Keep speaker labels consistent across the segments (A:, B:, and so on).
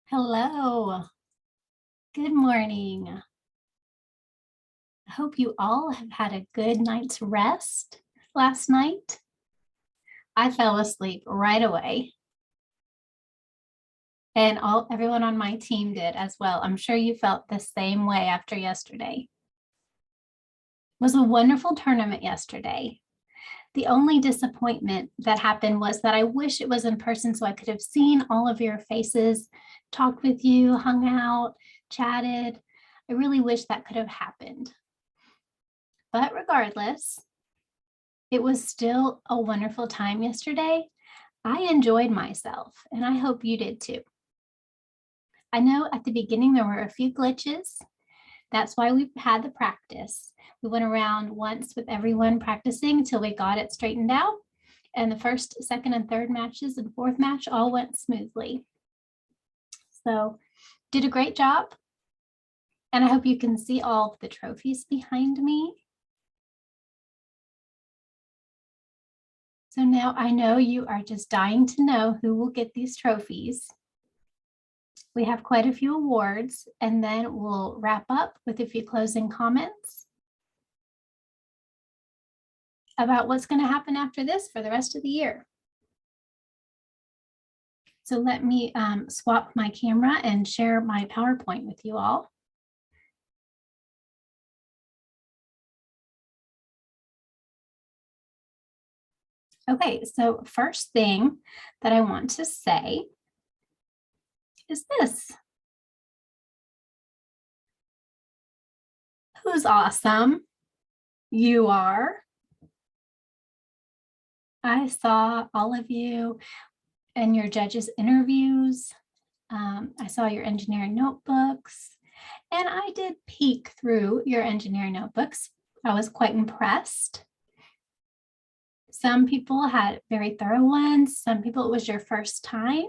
A: Hello, good morning. I hope you all have had a good night's rest last night. I fell asleep right away. And everyone on my team did as well. I'm sure you felt the same way after yesterday. It was a wonderful tournament yesterday. The only disappointment that happened was that I wish it was in person so I could have seen all of your faces, talked with you, hung out, chatted. I really wish that could have happened. But regardless, it was still a wonderful time yesterday. I enjoyed myself, and I hope you did too. I know at the beginning there were a few glitches. That's why we had the practice. We went around once with everyone practicing until we got it straightened out. And the first, second, and third matches and fourth match all went smoothly. So did a great job. And I hope you can see all of the trophies behind me. So now I know you are just dying to know who will get these trophies. We have quite a few awards, and then we'll wrap up with a few closing comments about what's going to happen after this for the rest of the year. So let me swap my camera and share my PowerPoint with you all. Okay, so first thing that I want to say is this. Who's awesome? You are. I saw all of you in your judges' interviews. I saw your engineering notebooks, and I did peek through your engineering notebooks. I was quite impressed. Some people had very thorough ones. Some people, it was your first time.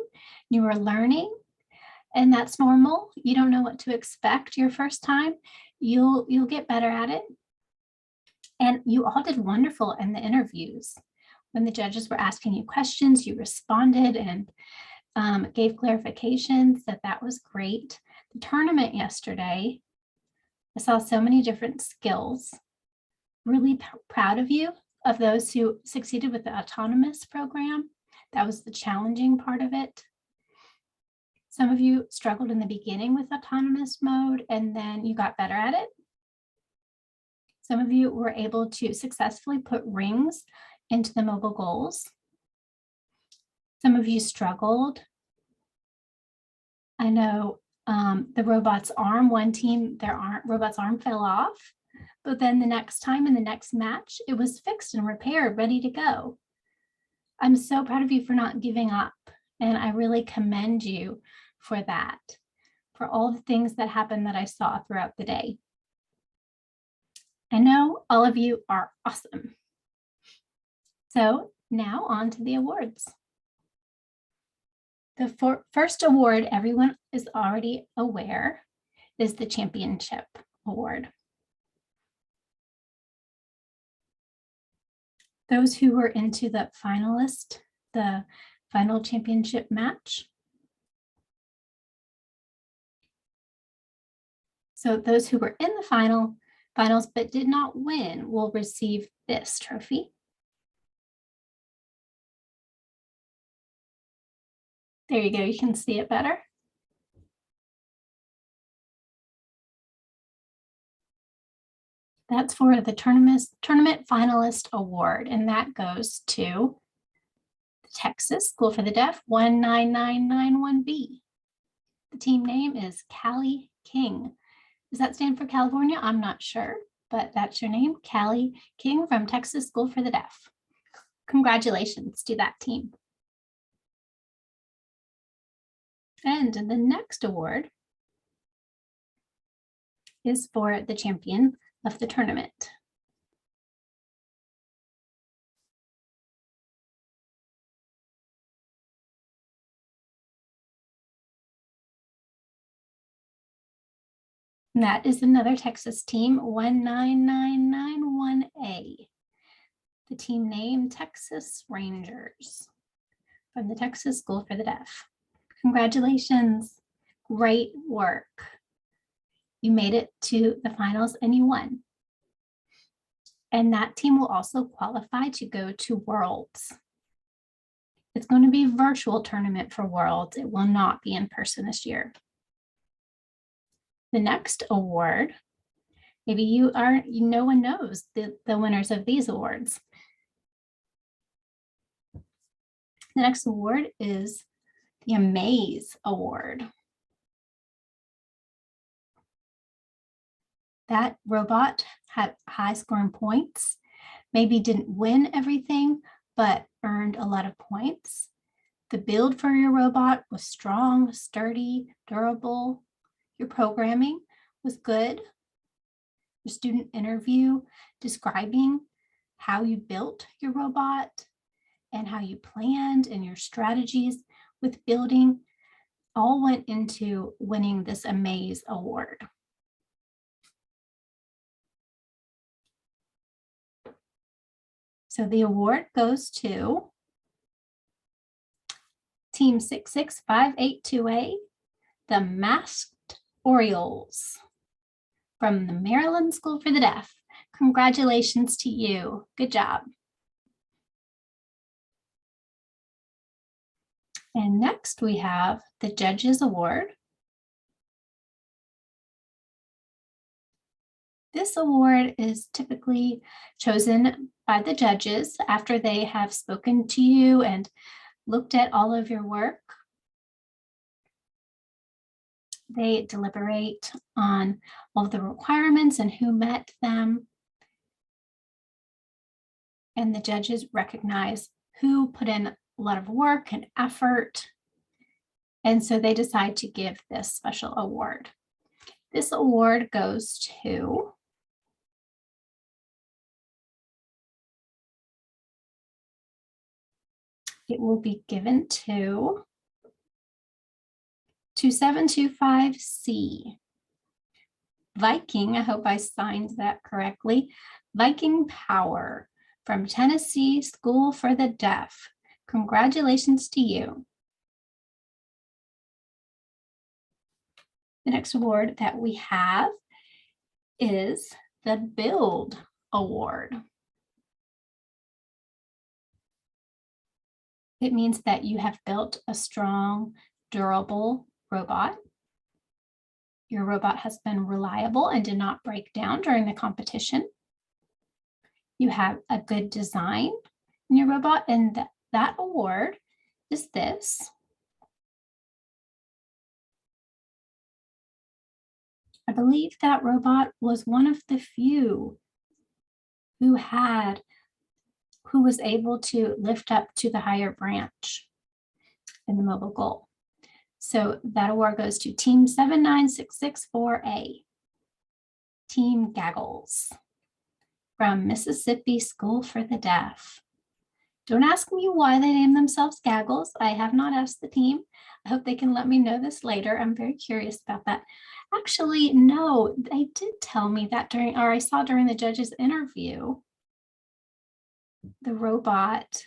A: You were learning, and that's normal. You don't know what to expect your first time. You'll get better at it. And you all did wonderful in the interviews. When the judges were asking you questions, you responded and gave clarifications. That was great. The tournament yesterday, I saw so many different skills. Really proud of you, of those who succeeded with the autonomous program. That was the challenging part of it. Some of you struggled in the beginning with autonomous mode, and then you got better at it. Some of you were able to successfully put rings into the mobile goals. Some of you struggled. I know the robot's arm, one team, robot's arm fell off, but then the next time in the next match, it was fixed and repaired, ready to go. I'm so proud of you for not giving up, and I really commend you for that, for all the things that happened that I saw throughout the day. I know all of you are awesome. So now on to the awards. The first award everyone is already aware is the Championship Award. Those who were into the final championship match. So those who were in the finals but did not win will receive this trophy. There you go, you can see it better. That's for the Tournament Finalist Award, and that goes to the Texas School for the Deaf 19991B. The team name is Callie King. Does that stand for California? I'm not sure, but that's your name, Callie King from Texas School for the Deaf. Congratulations to that team. And the next award is for the champion of the tournament. And that is another Texas team, 19991A. The team name, Texas Rangers, from the Texas School for the Deaf. Congratulations. Great work. You made it to the finals and you won. And that team will also qualify to go to Worlds. It's going to be a virtual tournament for Worlds. It will not be in person this year. The next award, maybe no one knows the winners of these awards. The next award is the Amaze Award. That robot had high scoring points, maybe didn't win everything, but earned a lot of points. The build for your robot was strong, sturdy, durable. Your programming was good. Your student interview describing how you built your robot and how you planned and your strategies with building all went into winning this Amaze Award. So the award goes to Team 66582A, the Masked Orioles from the Maryland School for the Deaf. Congratulations to you. Good job. And next we have the Judges Award. This award is typically chosen by the judges after they have spoken to you and looked at all of your work. They deliberate on all of the requirements and who met them. And the judges recognize who put in a lot of work and effort. And so they decide to give this special award. This award goes to it will be given to 2725C. Viking, I hope I signed that correctly. Viking Power from Tennessee School for the Deaf. Congratulations to you. The next award that we have is the Build Award. It means that you have built a strong, durable robot. Your robot has been reliable and did not break down during the competition. You have a good design in your robot, and that award is this. I believe that robot was one of the few who was able to lift up to the higher branch in the mobile goal. So that award goes to Team 79664A, Team Gaggles from Mississippi School for the Deaf. Don't ask me why they named themselves Gaggles. I have not asked the team. I hope they can let me know this later. I'm very curious about that. Actually, no, they did tell me that I saw during the judge's interview, the robot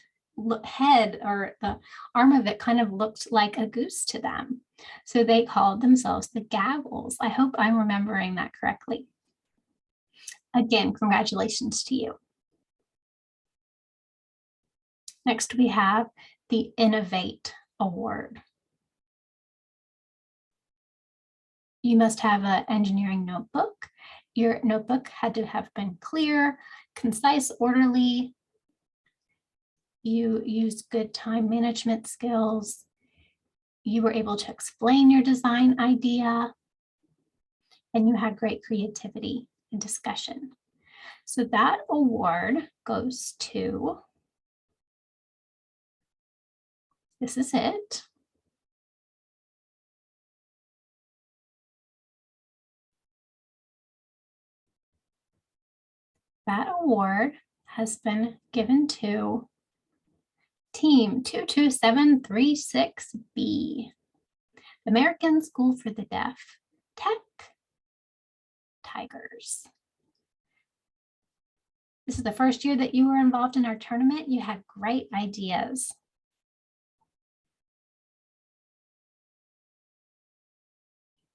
A: head or the arm of it kind of looked like a goose to them. So they called themselves the Gaggles. I hope I'm remembering that correctly. Again, congratulations to you. Next, we have the Innovate Award. You must have an engineering notebook. Your notebook had to have been clear, concise, orderly. You used good time management skills. You were able to explain your design idea, and you had great creativity and discussion. So that award goes to, this is it. That award has been given to Team 22736B, the American School for the Deaf, Tech Tigers. This is the first year that you were involved in our tournament. You had great ideas.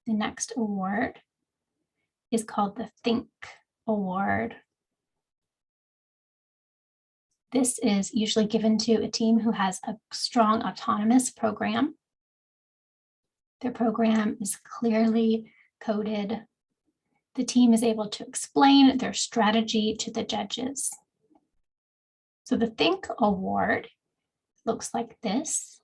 A: The next award is called the Think Award. This is usually given to a team who has a strong autonomous program. Their program is clearly coded. The team is able to explain their strategy to the judges. So the Think Award looks like this.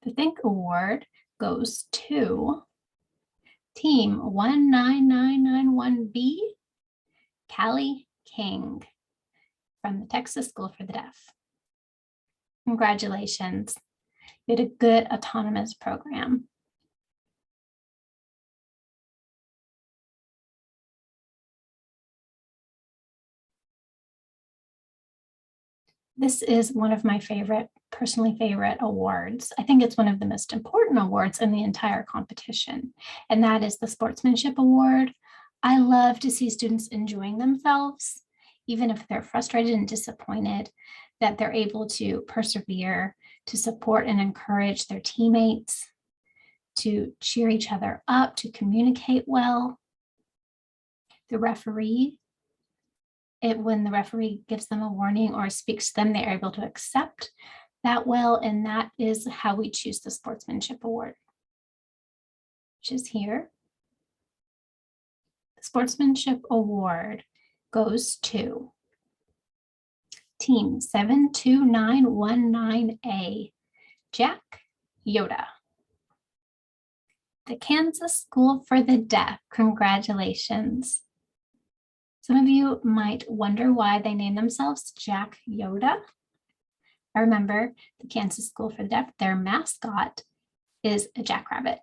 A: The Think Award goes to Team 19991B, Callie King from the Texas School for the Deaf. Congratulations. You had a good autonomous program. This is one of my personally favorite awards. I think it's one of the most important awards in the entire competition, and that is the Sportsmanship Award. I love to see students enjoying themselves, even if they're frustrated and disappointed, that they're able to persevere, to support and encourage their teammates, to cheer each other up, to communicate well. The referee, when the referee gives them a warning or speaks to them, they're able to accept that well, and that is how we choose the Sportsmanship Award, which is here. The Sportsmanship Award goes to Team 72919A, Jack Yoda. The Kansas School for the Deaf, congratulations. Some of you might wonder why they named themselves Jack Yoda. I remember the Kansas School for the Deaf, their mascot is a jackrabbit.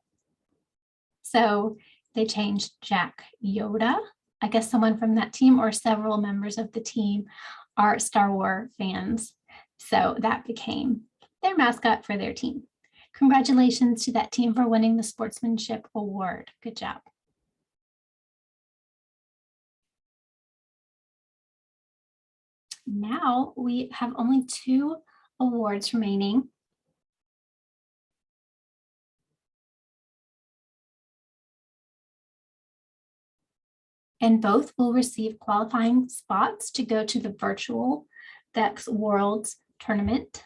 A: So they changed Jack Yoda. I guess someone from that team or several members of the team are Star Wars fans. So that became their mascot for their team. Congratulations to that team for winning the Sportsmanship Award. Good job. Now we have only 2 awards remaining. And both will receive qualifying spots to go to the virtual Dex Worlds tournament.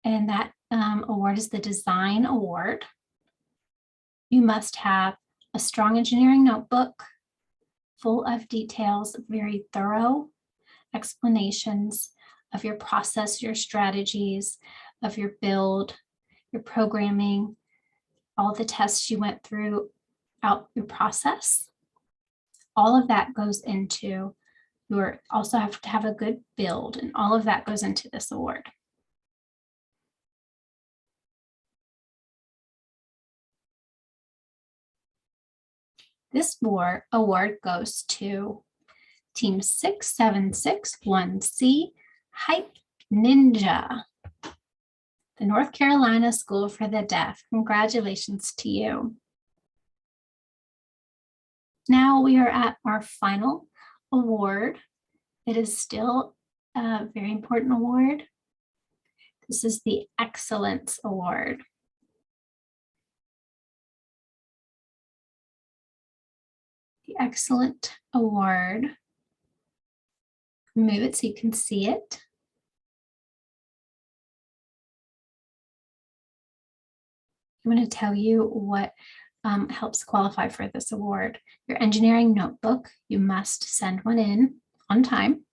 A: And that award is the Design Award. You must have a strong engineering notebook full of details, very thorough explanations of your process, your strategies, of your build, your programming, all the tests you went through out your process. All of that goes into your, also have to have a good build, and all of that goes into this award. This award goes to Team 6761C, Hype Ninja, the North Carolina School for the Deaf. Congratulations to you. Now we are at our final award. It is still a very important award. This is the Excellence Award. The Excellent Award. Move it so you can see it. I'm going to tell you what helps qualify for this award. Your engineering notebook, you must send one in on time.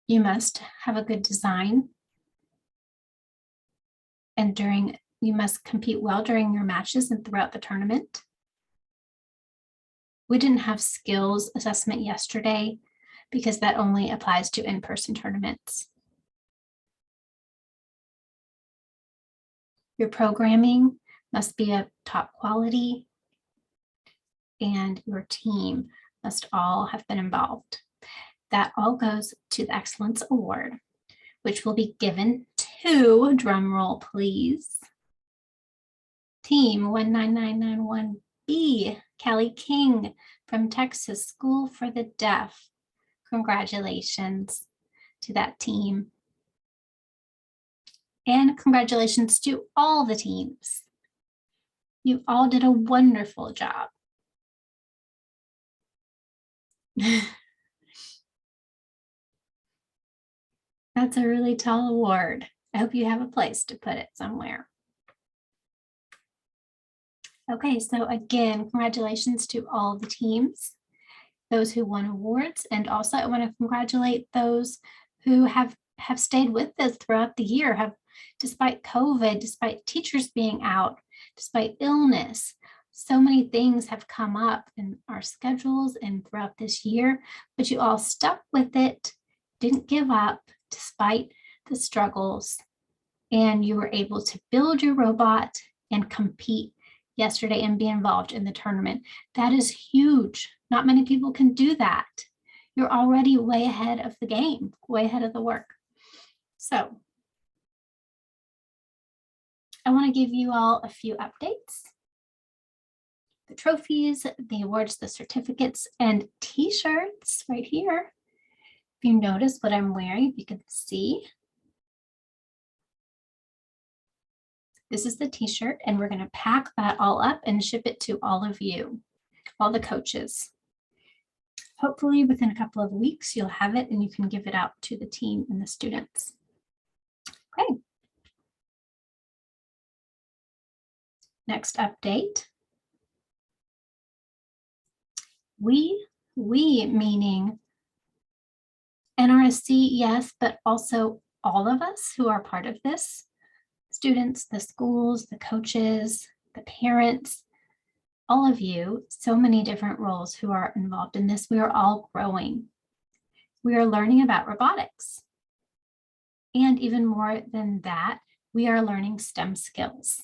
A: You must have a good design. And you must compete well during your matches and throughout the tournament. We didn't have skills assessment yesterday because that only applies to in-person tournaments. Your programming must be of top quality, and your team must all have been involved. That all goes to the Excellence Award, which will be given to, drum roll please, Team 19991B, Callie King from Texas School for the Deaf. Congratulations. to that team. And congratulations to all the teams. You all did a wonderful job. That's a really tall award. I hope you have a place to put it somewhere. Okay, so again, congratulations to all the teams, those who won awards, and also I want to congratulate those who have stayed with us throughout the year, despite COVID, despite teachers being out, despite illness. So many things have come up in our schedules and throughout this year, but you all stuck with it, didn't give up despite the struggles, and you were able to build your robot and compete yesterday and be involved in the tournament. That is huge. Not many people can do that. You're already way ahead of the game, way ahead of the work. So I want to give you all a few updates. The trophies, the awards, the certificates, and t-shirts right here. If you notice what I'm wearing, you can see. This is the t-shirt, and we're going to pack that all up and ship it to all of you, all the coaches. Hopefully within a couple of weeks, you'll have it and you can give it out to the team and the students. Okay. Next update. We meaning NRSC, yes, but also all of us who are part of this, students, the schools, the coaches, the parents, all of you, so many different roles who are involved in this. We are all growing. We are learning about robotics. And even more than that, we are learning STEM skills.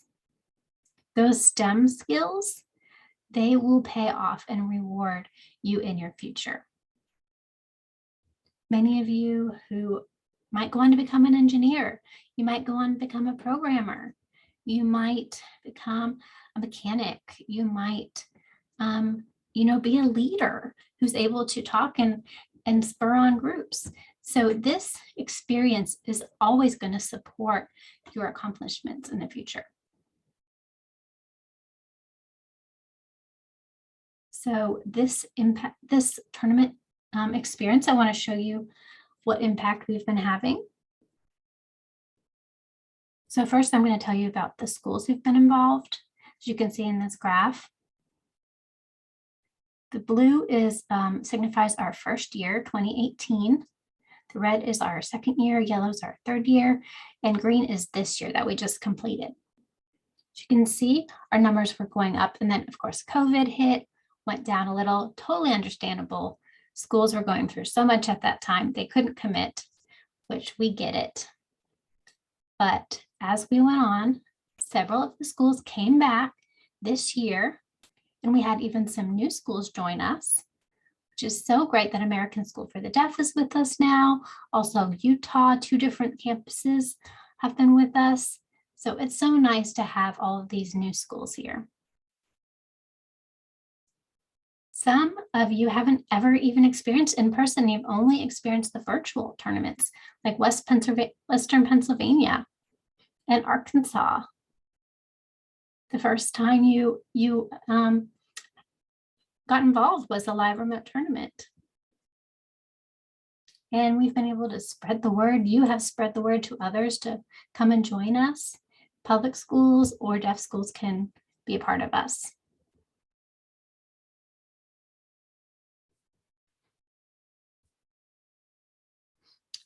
A: Those STEM skills, they will pay off and reward you in your future. Many of you who might go on to become an engineer, you might go on to become a programmer, you might become a mechanic, you might be a leader who's able to talk and spur on groups. So this experience is always going to support your accomplishments in the future. So this tournament experience, I want to show you what impact we've been having. So first, I'm going to tell you about the schools who've been involved. As you can see in this graph, the blue signifies our first year, 2018. The red is our second year, yellow is our third year, and green is this year that we just completed. As you can see, our numbers were going up, and then of course COVID hit, went down a little, totally understandable. Schools were going through so much at that time, they couldn't commit, which we get it. But as we went on, several of the schools came back this year, and we had even some new schools join us, which is so great that American School for the Deaf is with us now. Also Utah, 2 different campuses have been with us. So it's so nice to have all of these new schools here. Some of you haven't ever even experienced in person. You've only experienced the virtual tournaments like Western Pennsylvania and Arkansas. The first time you got involved was a live remote tournament. And we've been able to spread the word. You have spread the word to others to come and join us. Public schools or deaf schools can be a part of us.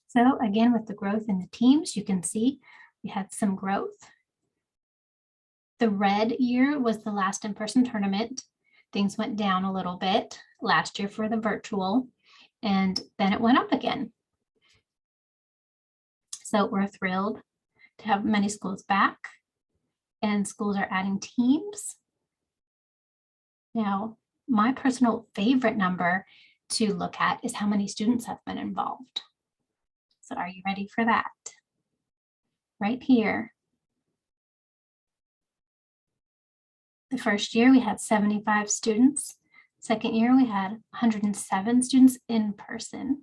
A: So again, with the growth in the teams, you can see we had some growth. The red year was the last in-person tournament. Things went down a little bit last year for the virtual, and then it went up again. So we're thrilled to have many schools back, and schools are adding teams. Now, my personal favorite number to look at is how many students have been involved. So are you ready for that? Right here. The first year we had 75 students. Second year we had 107 students in person.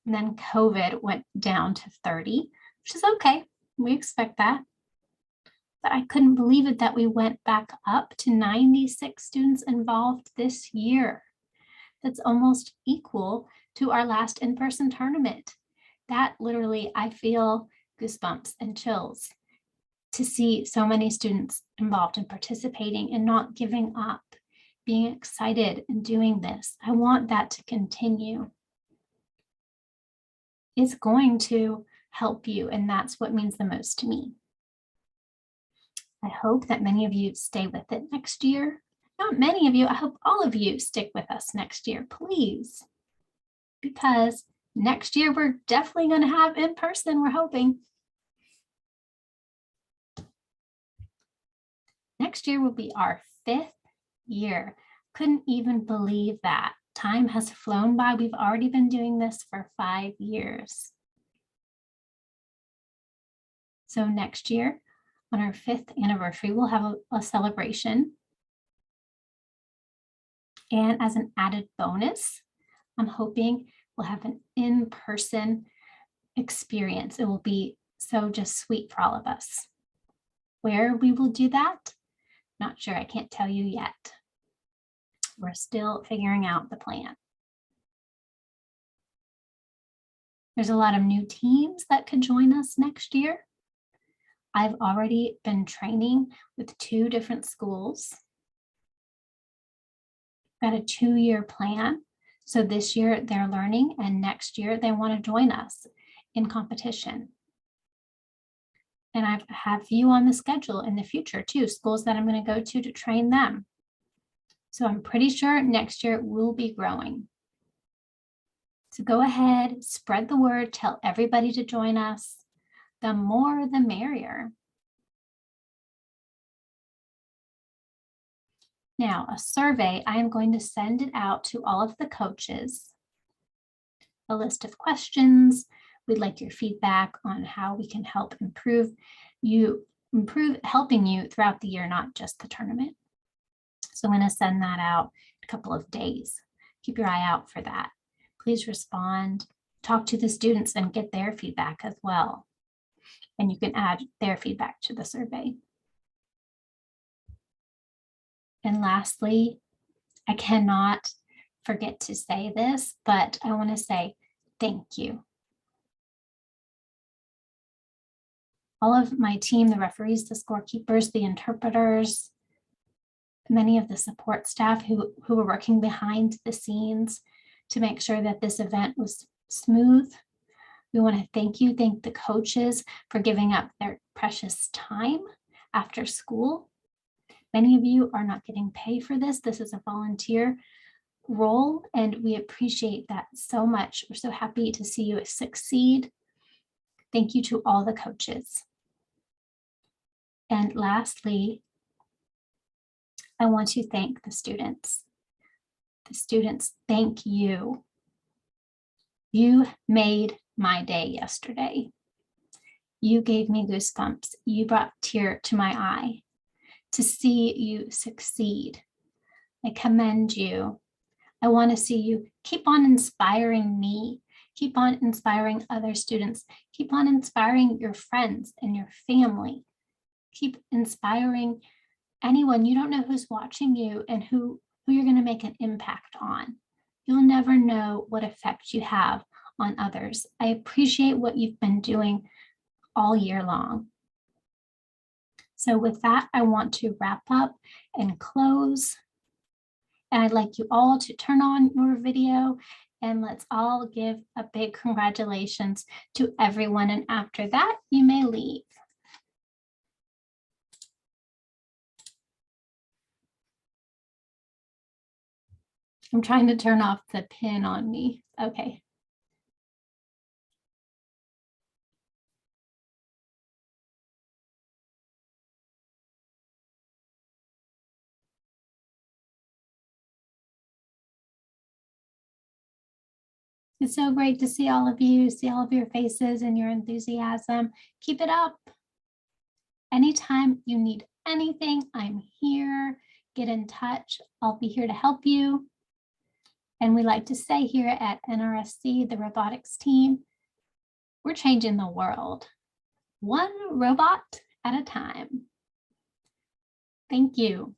A: And then COVID went down to 30, which is okay. We expect that. But I couldn't believe it that we went back up to 96 students involved this year. That's almost equal to our last in-person tournament. That literally, I feel goosebumps and chills to see so many students involved in participating and not giving up, being excited and doing this. I want that to continue. It's going to help you, and that's what means the most to me. I hope that many of you stay with it next year. Not many of you, I hope all of you stick with us next year, please. Because next year we're definitely going to have in person, we're hoping. Next year will be our 5th year. Couldn't even believe that. Time has flown by. We've already been doing this for 5 years. So next year, on our 5th anniversary, we'll have a celebration. And as an added bonus, I'm hoping we'll have an in-person experience. It will be so just sweet for all of us. Where we will do that, not sure. I can't tell you yet. We're still figuring out the plan. There's a lot of new teams that could join us next year. I've already been training with 2 different schools. Got a 2-year plan. So this year they're learning, and next year they want to join us in competition. And I have you on the schedule in the future too, schools that I'm going to go to train them. So I'm pretty sure next year we'll be growing. So go ahead, spread the word, tell everybody to join us. The more, the merrier. Now, a survey, I am going to send it out to all of the coaches. A list of questions. We'd like your feedback on how we can help helping you throughout the year, not just the tournament. So I'm going to send that out in a couple of days. Keep your eye out for that. Please respond, talk to the students and get their feedback as well. And you can add their feedback to the survey. And lastly, I cannot forget to say this, but I want to say thank you. All of my team, the referees, the scorekeepers, the interpreters, many of the support staff who were working behind the scenes to make sure that this event was smooth. We want to thank the coaches for giving up their precious time after school. Many of you are not getting paid for this. This is a volunteer role, and we appreciate that so much. We're so happy to see you succeed. Thank you to all the coaches. And lastly, I want to thank the students. The students, thank you. You made my day yesterday. You gave me goosebumps. You brought a tear to my eye to see you succeed. I commend you. I want to see you keep on inspiring me, keep on inspiring other students, keep on inspiring your friends and your family, keep inspiring anyone. You don't know who's watching you and who you're going to make an impact on. You'll never know what effect you have on others. I appreciate what you've been doing all year long. So with that, I want to wrap up and close. And I'd like you all to turn on your video and let's all give a big congratulations to everyone. And after that, you may leave. I'm trying to turn off the pin on me. Okay. It's so great to see all of you, see all of your faces and your enthusiasm. Keep it up. Anytime you need anything, I'm here. Get in touch. I'll be here to help you. And we like to say here at NRSC, the robotics team, we're changing the world, one robot at a time. Thank you.